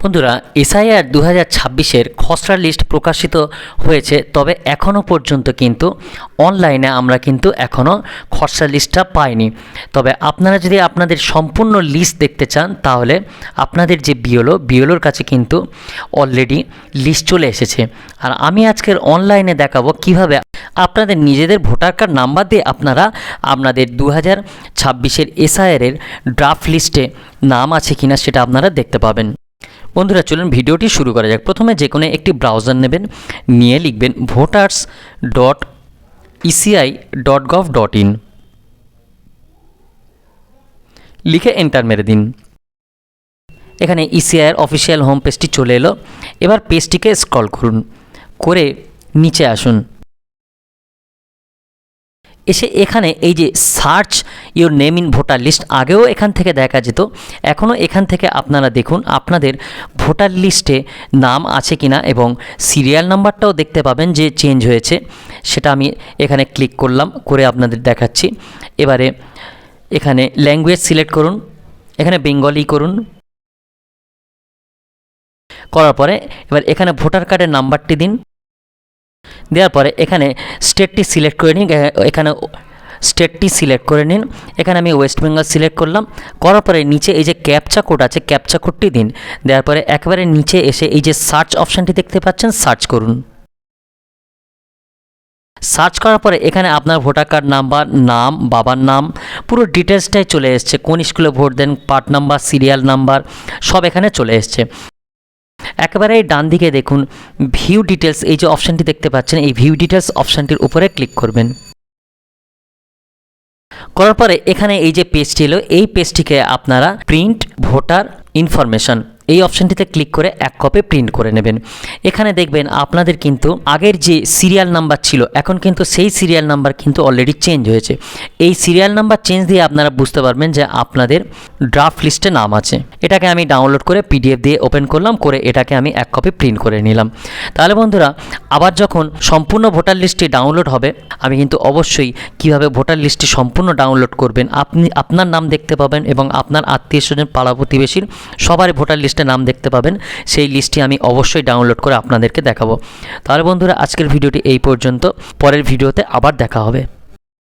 বন্ধুরা, এসআইআর 2026-এর খসড়া লিস্ট প্রকাশিত হয়েছে, তবে এখনও পর্যন্ত কিন্তু অনলাইনে আমরা কিন্তু এখনও খসড়া লিস্টটা পাইনি। তবে আপনারা যদি আপনাদের সম্পূর্ণ লিস্ট দেখতে চান তাহলে আপনাদের যে বিএলওর কাছে কিন্তু অলরেডি লিস্ট চলে এসেছে। আর আমি আজকের অনলাইনে দেখাবো কিভাবে আপনাদের নিজেদের ভোটার কার্ড নাম্বার দিয়ে আপনারা আপনাদের 2026-এর এসআইআরের ড্রাফট লিস্টে নাম আছে কিনা সেটা আপনারা দেখতে পাবেন। বন্ধুরা, চলুন ভিডিওটি শুরু করা যাক। প্রথমে যে কোনো একটি ব্রাউজার নেবেন, নিয়ে লিখবেন voters.eci.gov.in, লিখে এন্টার মেরে দিন। এখানে ইসিআইয়ের অফিসিয়াল হোম পেজটি চলে এলো। এবার পেজটিকে স্ক্রল করুন, করে নিচে আসুন। এসে এখানে এই যে search your name in voter list, আগেও এখান থেকে দেখা যেত, এখনও এখান থেকে আপনারা দেখুন আপনাদের ভোটার লিস্টে নাম আছে কিনা এবং সিরিয়াল নাম্বারটাও দেখতে পাবেন যে চেঞ্জ হয়েছে। সেটা আমি এখানে ক্লিক করলাম, করে আপনাদের দেখাচ্ছি। এবারে এখানে ল্যাঙ্গুয়েজ সিলেক্ট করুন, এখানে বেঙ্গলি করুন। করার পরে এবার এখানে ভোটার কার্ডের নাম্বারটি দিন। দেওয়ার পরে এখানে স্টেটটি সিলেক্ট করে নিন, এখানে আমি ওয়েস্ট বেঙ্গল সিলেক্ট করলাম। করার পরে নিচে এই যে ক্যাপচা কোড আছে, ক্যাপচা কোডটি দিন। দেওয়ার পরে একেবারে নিচে এসে এই যে সার্চ অপশানটি দেখতে পাচ্ছেন, সার্চ করুন। সার্চ করার পরে এখানে আপনার ভোটার কার্ড নাম্বার, নাম, বাবার নাম, পুরো ডিটেলসটাই চলে এসছে। কোন স্কুলে ভোট দেন, পার্ট নাম্বার, সিরিয়াল নাম্বার সব এখানে চলে এসছে। একেবারে ডান দিকে দেখুন ভিউ ডিটেলস, এই যে অপশানটি দেখতে পাচ্ছেন, এই ভিউ ডিটেলস অপশানটির উপরে ক্লিক করবেন। করার পরে এখানে এই যে পেজটি এলো, এই পেজটিকে আপনারা প্রিন্ট ভোটার ইনফরমেশন এই অপশানটিতে ক্লিক করে এক কপি প্রিন্ট করে নেবেন। এখানে দেখবেন আপনাদের কিন্তু আগের যে সিরিয়াল নাম্বার ছিল, এখন কিন্তু সেই সিরিয়াল নাম্বার কিন্তু অলরেডি চেঞ্জ হয়েছে। এই সিরিয়াল নাম্বার চেঞ্জ দিয়ে আপনারা বুঝতে পারবেন যে আপনাদের ড্রাফট লিস্টে নাম আছে। এটাকে আমি ডাউনলোড করে পিডিএফ দিয়ে ওপেন করলাম, করে এটাকে আমি এক কপি প্রিন্ট করে নিলাম। তাহলে বন্ধুরা, আবার যখন সম্পূর্ণ ভোটার লিস্টটি ডাউনলোড হবে, আমি কিন্তু অবশ্যই কিভাবে ভোটার লিস্টটি সম্পূর্ণ ডাউনলোড করবেন, আপনি আপনার নাম দেখতে পাবেন এবং আপনার আত্মীয় স্বজন, পাড়া প্রতিবেশীর সবারই ভোটার লিস্টে নাম দেখতে পাবেন। সেই লিস্টটি আমি অবশ্যই ডাউনলোড করে আপনাদেরকে দেখাবো। তাহলে বন্ধুরা, আজকের ভিডিওটি এই পর্যন্ত। পরের ভিডিওতে আবার দেখা হবে।